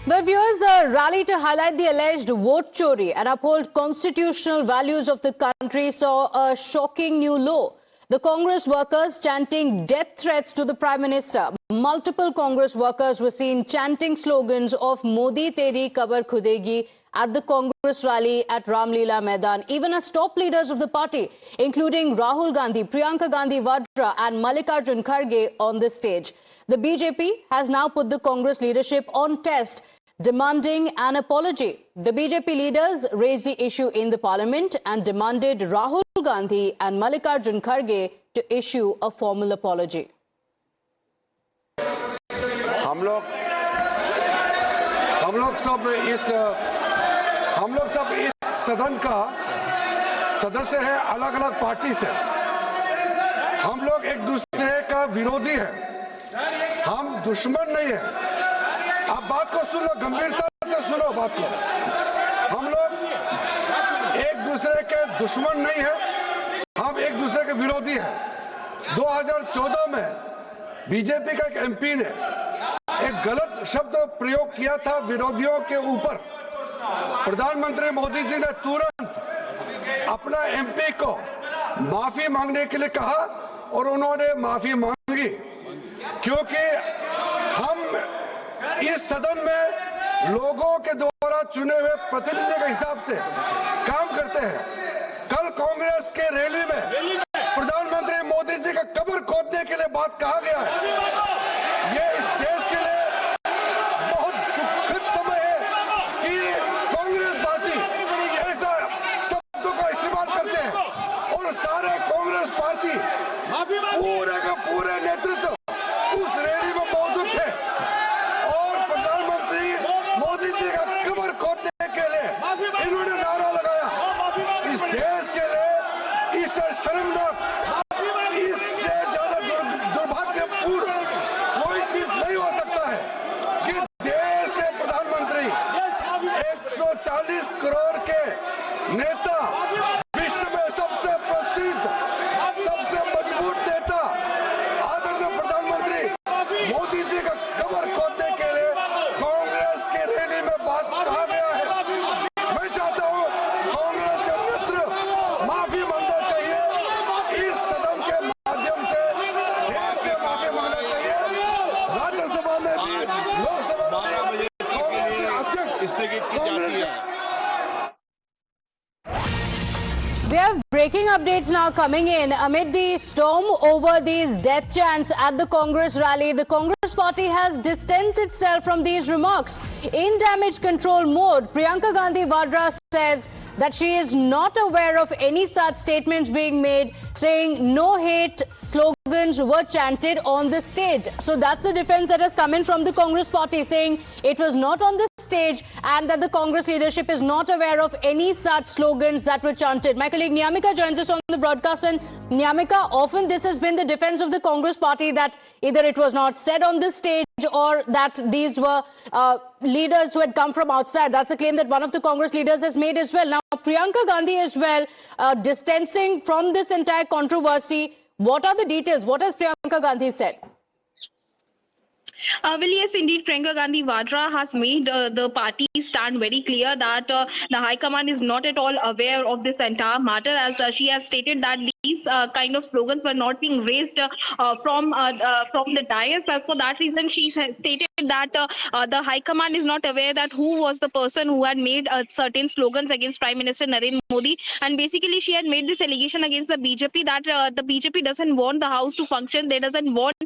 Well, viewers, a rally to highlight the alleged vote chori and uphold constitutional values of the country saw a shocking new low. The Congress workers chanting death threats to the Prime Minister. Multiple Congress workers were seen chanting slogans of Modi Teri Kabar Khudegi at the Congress rally at Ramleela Maidan, even as top leaders of the party, including Rahul Gandhi, Priyanka Gandhi Vadra and Mallikarjun Kharge on the stage. The BJP has now put the Congress leadership on test, demanding an apology. The BJP leaders raised the issue in the parliament and demanded Rahul Gandhi and Mallikarjun Kharge to issue a formal apology. हम लोग सब इस सदन का सदस्य है, अलग अलग पार्टी से। हम लोग एक दूसरे का विरोधी है, हम दुश्मन नहीं है। आप बात को सुनो, गंभीरता से सुनो बात को। हम लोग एक दूसरे के दुश्मन नहीं है, हम एक दूसरे के विरोधी हैं। 2014 में बीजेपी का एक एमपी ने एक गलत शब्द प्रयोग किया था विरोधियों के ऊपर। प्रधानमंत्री मोदी जी ने तुरंत अपना एमपी को माफी मांगने के लिए कहा और उन्होंने माफी मांगी, क्योंकि हम इस सदन में लोगों के द्वारा चुने हुए प्रतिनिधि के हिसाब से काम करते हैं। कल कांग्रेस के रैली में प्रधानमंत्री मोदी जी का कब्र खोदने के लिए बात कहा गया है। ये इस देश के लिए बहुत दुखद समय है कि कांग्रेस पार्टी ऐसा शब्दों का इस्तेमाल करते हैं और सारे कांग्रेस पार्टी पूरे का पूरे नेतृत्व उस रैली में मौजूद थे और प्रधानमंत्री मोदी जी का कब्र खोदने के लिए इन्होंने नारा लगाया। इस देश के लिए इससे शर्मनाक, इससे ज्यादा दुर्भाग्यपूर्ण कोई चीज नहीं हो सकता है कि देश के प्रधानमंत्री 140 करोड़ के नेता, विश्व में सबसे प्रसिद्ध, सबसे मजबूत नेता आदरणीय प्रधानमंत्री मोदी जी का कब्र खोदने के लिए कांग्रेस के रैली में बात कहा गया है। मैं चाहता हूं कांग्रेस के नेतृत्व माफी मांगना चाहिए, इस सदन के माध्यम से देश से माफी मांगना चाहिए। राज्यसभा में भी, लोकसभा में भी कांग्रेस के अध्यक्ष स्थगित की जाती है। We have breaking updates now coming in amid the storm over these death chants at the Congress rally. The Congress party has distanced itself from these remarks. In damage control mode, Priyanka Gandhi Vadra says that she is not aware of any such statements being made, saying no hate slogans were chanted on the stage. So that's the defense that has come in from the Congress party, saying it was not on the stage and that the Congress leadership is not aware of any such slogans that were chanted. My colleague Nyamika joins us on the broadcast. And Nyamika, often this has been the defense of the Congress party, that either it was not said on the stage or that these were leaders who had come from outside. That's a claim that one of the Congress leaders has made as well. Now, Priyanka Gandhi as well, distancing from this entire controversy. What are the details? What has Priyanka Gandhi said? Well, yes, indeed, Priyanka Gandhi Vadra has made the party stand very clear that the High Command is not at all aware of this entire matter, as she has stated that these kind of slogans were not being raised from the dais. As for that reason, she stated that the High Command is not aware that who was the person who had made certain slogans against Prime Minister Narendra Modi. And basically, she had made this allegation against the BJP that the BJP doesn't want the House to function. They doesn't want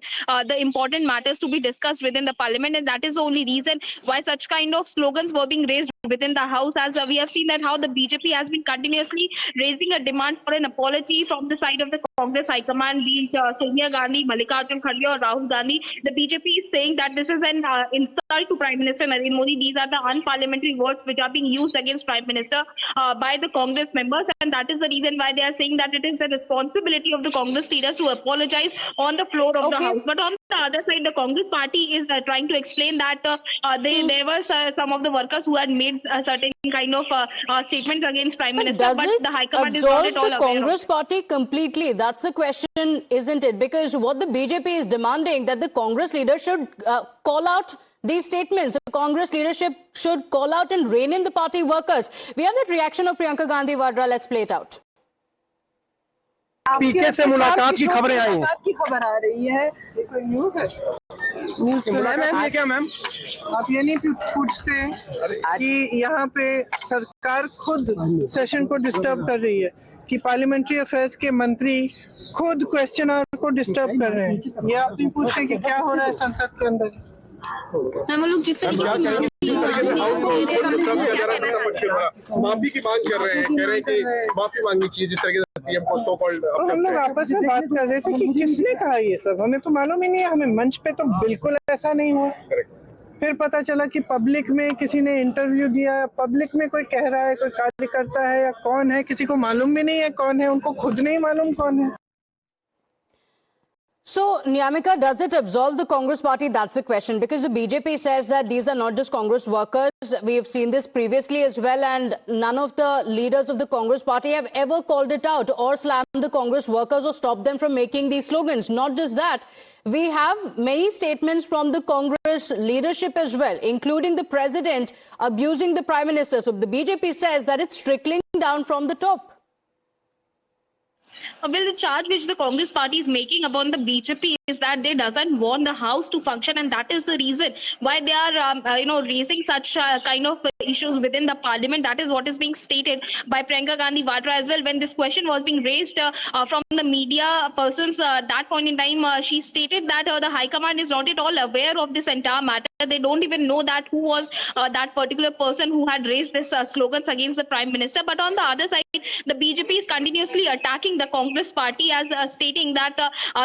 the important matters to be discussed within the parliament, and that is the only reason why such kind of slogans were being raised within the House. As we have seen that how the BJP has been continuously raising a demand for an apology from the side of the Congress High Command, be it Sonia Gandhi, Mallikarjun Kharge or Rahul Gandhi. The BJP is saying that this is an insult to Prime Minister Narendra Modi. These are the unparliamentary words which are being used against Prime Minister by the Congress members, and that is the reason why they are saying that it is the responsibility of the Congress leaders to apologize on the floor of the House. But on the other side, the Congress party is trying to explain that there were some of the workers who had made certain kind of statements against Prime Minister, but the High Command is not at all aware of. The Congress party completely? That's the question, isn't it? Because what the BJP is demanding, that the Congress leader should call out these statements. The Congress leadership should call out and rein in the party workers. We have that reaction of Priyanka Gandhi Vadra. Let's play it out. पीके से मुलाकात की खबरें आई हैं। की खबर आ रही है, कोई न्यूज़ है? न्यूज़ तो है मैम। ये क्या मैम? आप ये नहीं पूछते कि यहाँ पे सरकार खुद सेशन को डिस्टर्ब कर रही है, कि पार्लियामेंट्री अफेयर्स के मंत्री खुद क्वेश्चन आवर को डिस्टर्ब कर रहे हैं। ये आप नहीं पूछते कि क्या हो रहा है संसद के अंदर? हम लोग जिस तरीके माफी की मांग कर रहे हैं, कह रहे हैं कि माफी मांगनी चाहिए जिस तरीके से पीएम को सो कॉल्ड। तो हम लोग आपस में बात कर रहे थे कि किसने कहा ये सब, हमें तो मालूम ही नहीं है। हमें मंच पे तो बिल्कुल ऐसा नहीं हुआ। फिर पता चला कि पब्लिक में किसी ने इंटरव्यू दिया, पब्लिक में कोई कह रहा है, कोई कार्यकर्ता है या कौन है, किसी को मालूम भी नहीं है कौन है, उनको खुद नहीं मालूम कौन है। So, Niyamika, does it absolve the Congress party? That's the question, because the BJP says that these are not just Congress workers. We have seen this previously as well, and none of the leaders of the Congress party have ever called it out or slammed the Congress workers or stopped them from making these slogans. Not just that, we have many statements from the Congress leadership as well, including the president abusing the Prime Minister. So the BJP says that it's trickling down from the top. Well, the charge which the Congress party is making upon the BJP is that they doesn't want the House to function, and that is the reason why they are, raising such kind of issues within the Parliament. That is what is being stated by Priyanka Gandhi Vadra as well. When this question was being raised from the media persons, that point in time, she stated that the High Command is not at all aware of this entire matter. They don't even know that who was that particular person who had raised this slogans against the Prime Minister. But on the other side, the BJP is continuously attacking the Congress party as stating that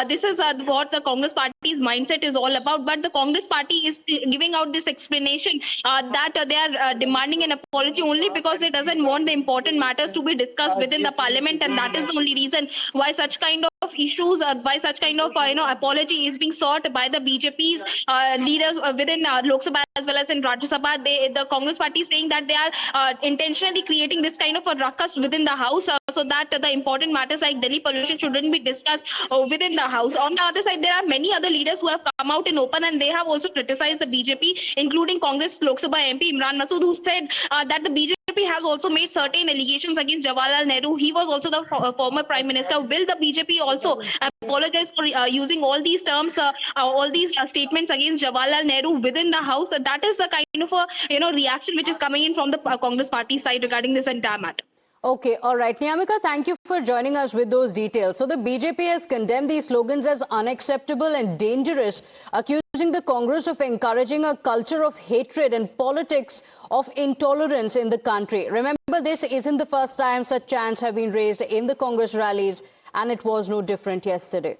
this is what the Congress party's mindset is all about. But the Congress party is giving out this explanation that they are demanding an apology only because it doesn't want the important matters to be discussed within the Parliament, and that is the only reason why such kind of issues, by such kind of apology is being sought by the BJP's leaders within Lok Sabha as well as in Rajya Sabha. The Congress party is saying that they are intentionally creating this kind of a ruckus within the House so that the important matters like Delhi pollution shouldn't be discussed within the House. On the other side, there are many other leaders who have come out in open and they have also criticized the BJP, including Congress Lok Sabha MP Imran Masood, who said that the BJP has also made certain allegations against Jawaharlal Nehru. He was also the former Prime Minister. Will the BJP also apologize for using all these terms, all these statements against Jawaharlal Nehru within the House? That is the kind of a reaction which is coming in from the Congress party side regarding this entire matter. Okay, all right. Niyamika, thank you for joining us with those details. So the BJP has condemned these slogans as unacceptable and dangerous, accusing the Congress of encouraging a culture of hatred and politics of intolerance in the country. Remember, this isn't the first time such chants have been raised in the Congress rallies, and it was no different yesterday.